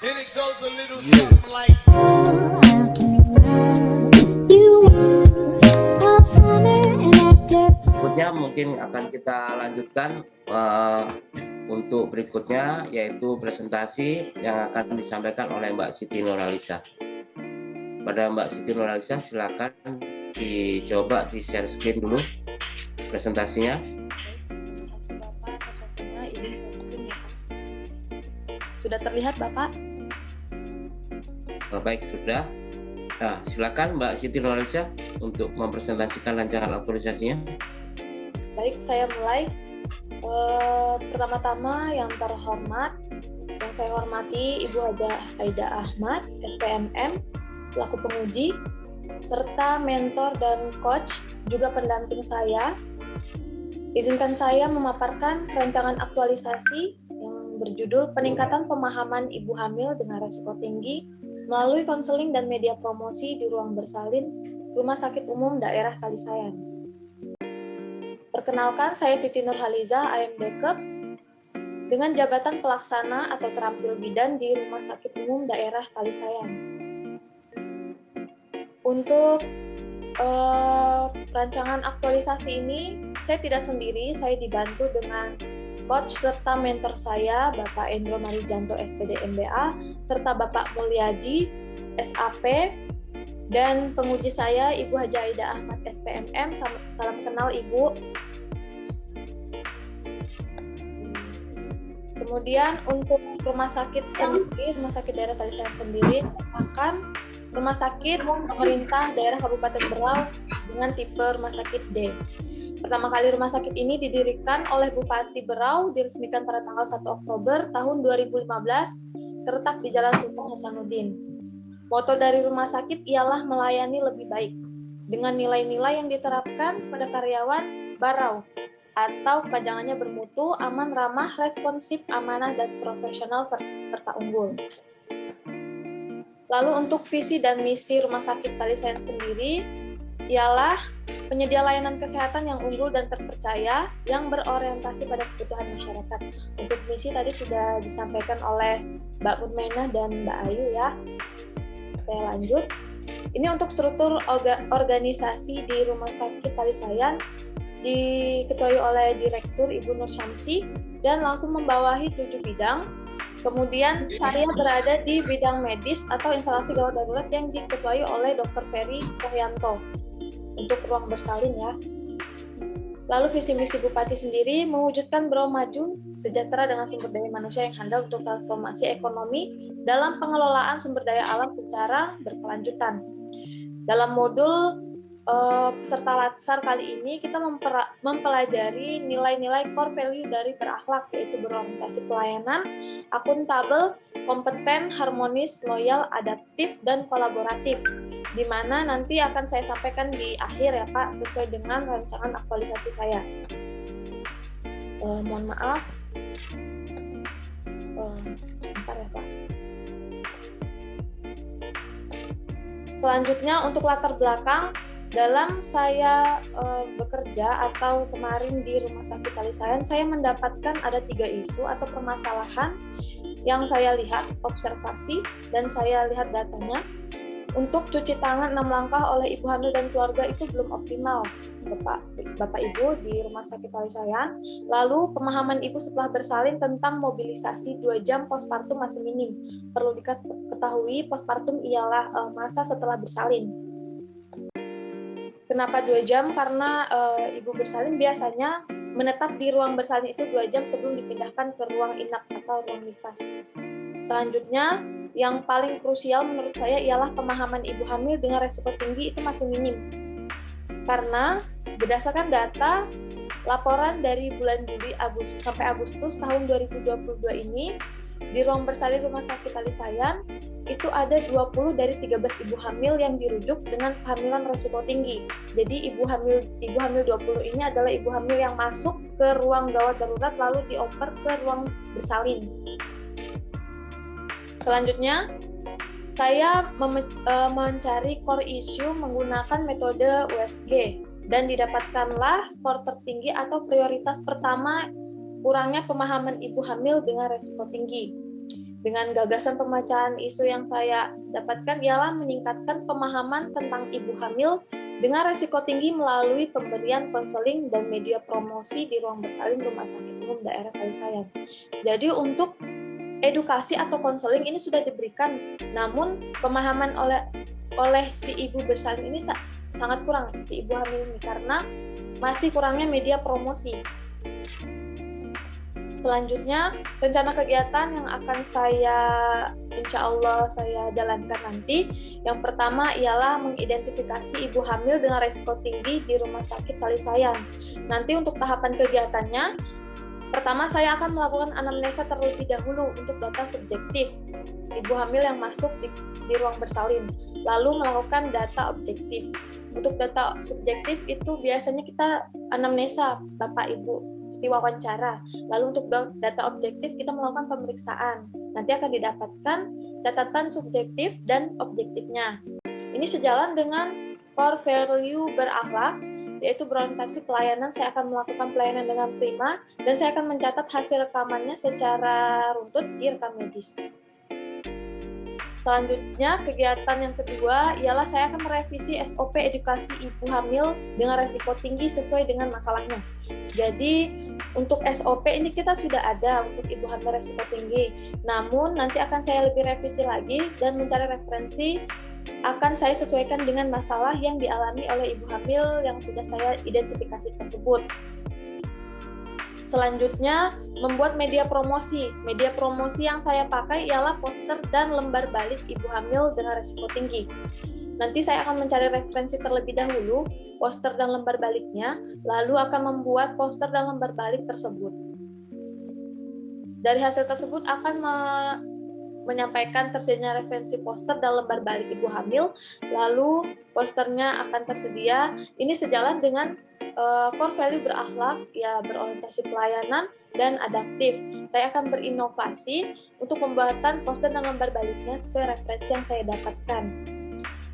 And it goes a little something like berikutnya mungkin akan kita lanjutkan untuk berikutnya, yaitu presentasi yang akan disampaikan oleh Mbak Siti Nurhaliza. Pada Mbak Siti Nurhaliza, silakan dicoba di share screen dulu presentasinya. Sudah terlihat Bapak? Baik, sudah. Nah, silakan Mbak Siti Nurhaliza untuk mempresentasikan rancangan aktualisasinya. Baik, saya mulai. Pertama-tama yang terhormat, yang saya hormati Ibu Aida Ahmad, SPMM, selaku penguji, serta mentor dan coach, juga pendamping saya. Izinkan saya memaparkan rancangan aktualisasi yang berjudul Peningkatan Pemahaman Ibu Hamil dengan Resiko Tinggi melalui konseling dan media promosi di ruang bersalin Rumah Sakit Umum Daerah Kalisayan. Perkenalkan, saya Siti Nurhaliza, AMD-Kep, dengan jabatan pelaksana atau terampil bidan di Rumah Sakit Umum Daerah Kalisayan. Untuk rancangan aktualisasi ini, saya tidak sendiri, saya dibantu dengan coach serta mentor saya, Bapak Endro Marijanto, SPD MBA, serta Bapak Mulyadi, SAP, dan penguji saya, Ibu Haja Aida Ahmad, SPMM. Salam kenal, Ibu. Kemudian untuk rumah sakit sendiri, Rumah Sakit Daerah Kalisayan sendiri merupakan rumah sakit pemerintah daerah Kabupaten Berau dengan tipe rumah sakit D. Pertama kali rumah sakit ini didirikan oleh Bupati Berau, diresmikan pada tanggal 1 Oktober tahun 2015, terletak di Jalan Sultan Hasanuddin. Moto dari rumah sakit ialah melayani lebih baik, dengan nilai-nilai yang diterapkan pada karyawan Barau, atau kepanjangannya bermutu, aman, ramah, responsif, amanah, dan profesional serta unggul. Lalu untuk visi dan misi Rumah Sakit Kalisayan sendiri ialah penyedia layanan kesehatan yang unggul dan terpercaya yang berorientasi pada kebutuhan masyarakat. Untuk misi tadi sudah disampaikan oleh Mbak Mutmainah dan Mbak Ayu ya. Saya lanjut. Ini untuk struktur organisasi di Rumah Sakit Kalisayan diketuai oleh Direktur Ibu Nur Syamsi dan langsung membawahi 7 bidang. Kemudian saya berada di bidang medis atau instalasi gawat darurat yang diketuai oleh Dr. Ferry Kohyanto untuk ruang bersalin ya. Lalu visi misi Bupati sendiri mewujudkan Berau maju, sejahtera dengan sumber daya manusia yang handal untuk transformasi ekonomi dalam pengelolaan sumber daya alam secara berkelanjutan. Dalam modul peserta latsar kali ini kita mempelajari nilai-nilai core value dari berakhlak, yaitu berorientasi pelayanan, akuntabel, kompeten, harmonis, loyal, adaptif, dan kolaboratif, di mana nanti akan saya sampaikan di akhir ya Pak, sesuai dengan rancangan aktualisasi saya. Mohon maaf, sebentar ya Pak. Selanjutnya untuk latar belakang, dalam saya bekerja atau kemarin di Rumah Sakit Kalisayan, saya mendapatkan ada 3 isu atau permasalahan yang saya lihat, observasi, dan saya lihat datanya. Untuk cuci tangan 6 langkah oleh ibu hamil dan keluarga itu belum optimal, Bapak Ibu di Rumah Sakit Kalisayan. Lalu pemahaman ibu setelah bersalin tentang mobilisasi 2 jam postpartum masih minim. Perlu diketahui postpartum ialah masa setelah bersalin. Kenapa 2 jam? Karena ibu bersalin biasanya menetap di ruang bersalin itu 2 jam sebelum dipindahkan ke ruang inak atau ruang nifas. Selanjutnya, yang paling krusial menurut saya ialah pemahaman ibu hamil dengan resiko tinggi itu masih minim. Karena berdasarkan data laporan dari bulan Juli sampai Agustus tahun 2022 ini, di ruang bersalin Rumah Sakit Kalisayan itu ada 20 dari 13 ibu hamil yang dirujuk dengan kehamilan resiko tinggi. Jadi ibu hamil 20 ini adalah ibu hamil yang masuk ke ruang gawat darurat lalu dioper ke ruang bersalin. Selanjutnya, saya mencari core issue menggunakan metode USG dan didapatkanlah skor tertinggi atau prioritas pertama kurangnya pemahaman ibu hamil dengan resiko tinggi. Dengan gagasan pemecahan isu yang saya dapatkan ialah meningkatkan pemahaman tentang ibu hamil dengan resiko tinggi melalui pemberian konseling dan media promosi di ruang bersalin Rumah Sakit Umum Daerah Kalisayan. Jadi untuk edukasi atau konseling ini sudah diberikan, namun pemahaman oleh si ibu bersalin ini sangat kurang, si ibu hamil ini, karena masih kurangnya media promosi. Selanjutnya, rencana kegiatan yang akan insya Allah saya jalankan nanti, yang pertama ialah mengidentifikasi ibu hamil dengan risiko tinggi di Rumah Sakit Kalisayan. Nanti untuk tahapan kegiatannya, pertama saya akan melakukan anamnesa terlebih dahulu untuk data subjektif ibu hamil yang masuk di ruang bersalin, lalu melakukan data objektif. Untuk data subjektif itu biasanya kita anamnesa Bapak Ibu, seperti wawancara. Lalu untuk data objektif kita melakukan pemeriksaan. Nanti akan didapatkan catatan subjektif dan objektifnya. Ini sejalan dengan core value berakhlak, yaitu berorientasi pelayanan. Saya akan melakukan pelayanan dengan prima, dan saya akan mencatat hasil rekamannya secara runtut di rekam medis. Selanjutnya, kegiatan yang kedua ialah saya akan merevisi SOP edukasi ibu hamil dengan resiko tinggi sesuai dengan masalahnya. Jadi, untuk SOP ini kita sudah ada untuk ibu hamil resiko tinggi. Namun, nanti akan saya lebih revisi lagi dan mencari referensi akan saya sesuaikan dengan masalah yang dialami oleh ibu hamil yang sudah saya identifikasi tersebut. Selanjutnya, membuat media promosi. Media promosi yang saya pakai ialah poster dan lembar balik ibu hamil dengan risiko tinggi. Nanti saya akan mencari referensi terlebih dahulu, poster dan lembar baliknya, lalu akan membuat poster dan lembar balik tersebut. Dari hasil tersebut akan menyampaikan tersedianya referensi poster dan lembar balik ibu hamil, lalu posternya akan tersedia. Ini sejalan dengan core value berakhlak, ya berorientasi pelayanan dan adaptif. Saya akan berinovasi untuk pembuatan poster dan lembar baliknya sesuai referensi yang saya dapatkan.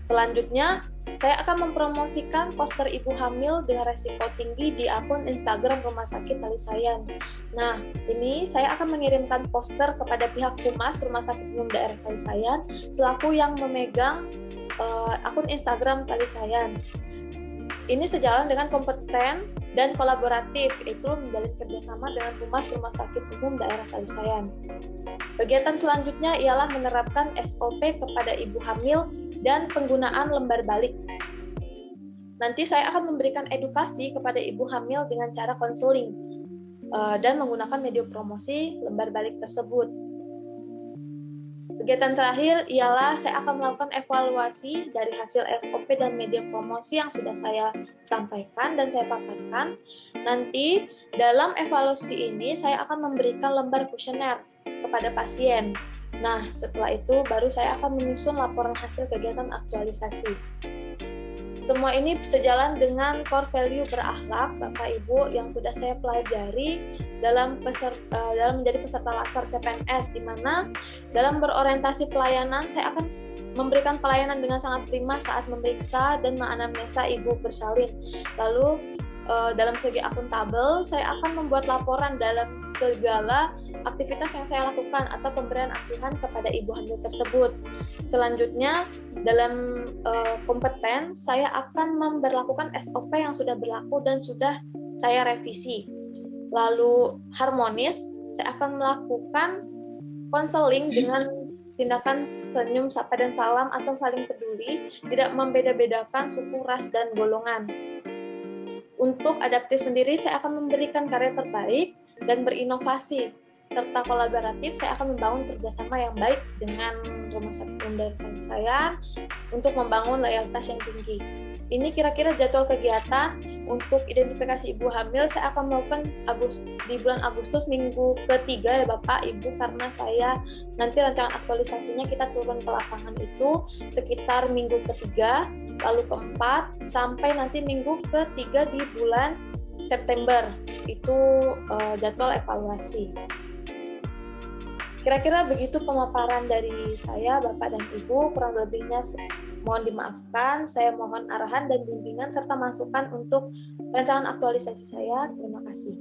Selanjutnya, saya akan mempromosikan poster ibu hamil dengan resiko tinggi di akun Instagram Rumah Sakit Kalisayan. Nah, ini saya akan mengirimkan poster kepada pihak Humas Rumah Sakit Umum Daerah Kalisayan selaku yang memegang akun Instagram Kalisayan. Ini sejalan dengan kompeten dan kolaboratif, yaitu menjalin kerjasama dengan Humas Rumah Sakit Umum Daerah Kalisayan. Kegiatan selanjutnya ialah menerapkan SOP kepada ibu hamil dan penggunaan lembar balik. Nanti saya akan memberikan edukasi kepada ibu hamil dengan cara konseling dan menggunakan media promosi lembar balik tersebut. Kegiatan terakhir ialah saya akan melakukan evaluasi dari hasil SOP dan media promosi yang sudah saya sampaikan dan saya paparkan. Nanti dalam evaluasi ini saya akan memberikan lembar kuesioner kepada pasien. Nah, setelah itu baru saya akan menyusun laporan hasil kegiatan aktualisasi. Semua ini sejalan dengan core value berakhlak Bapak Ibu yang sudah saya pelajari dalam menjadi peserta latsar CPNS, di mana dalam berorientasi pelayanan saya akan memberikan pelayanan dengan sangat prima saat memeriksa dan menganamnesa ibu bersalin. Lalu dalam segi akuntabel, saya akan membuat laporan dalam segala aktivitas yang saya lakukan atau pemberian asuhan kepada ibu hamil tersebut. Selanjutnya, dalam kompeten, saya akan memberlakukan SOP yang sudah berlaku dan sudah saya revisi. Lalu harmonis, saya akan melakukan konseling dengan tindakan senyum, sapa, dan salam atau saling peduli, tidak membeda-bedakan suku, ras, dan golongan. Untuk adaptif sendiri, saya akan memberikan karya terbaik dan berinovasi, serta kolaboratif. Saya akan membangun kerjasama yang baik dengan Rumah Sakit Umum Daerah Kalisayan untuk membangun loyalitas yang tinggi. Ini kira-kira jadwal kegiatan untuk identifikasi ibu hamil. Saya akan melakukan di bulan Agustus minggu ketiga ya Bapak Ibu, karena saya nanti rancangan aktualisasinya kita turun ke lapangan itu sekitar minggu ketiga, lalu keempat, sampai nanti minggu ketiga di bulan September. Itu jadwal evaluasi. Kira-kira begitu pemaparan dari saya, Bapak dan Ibu. Kurang lebihnya mohon dimaafkan. Saya mohon arahan dan bimbingan serta masukan untuk rancangan aktualisasi saya. Terima kasih.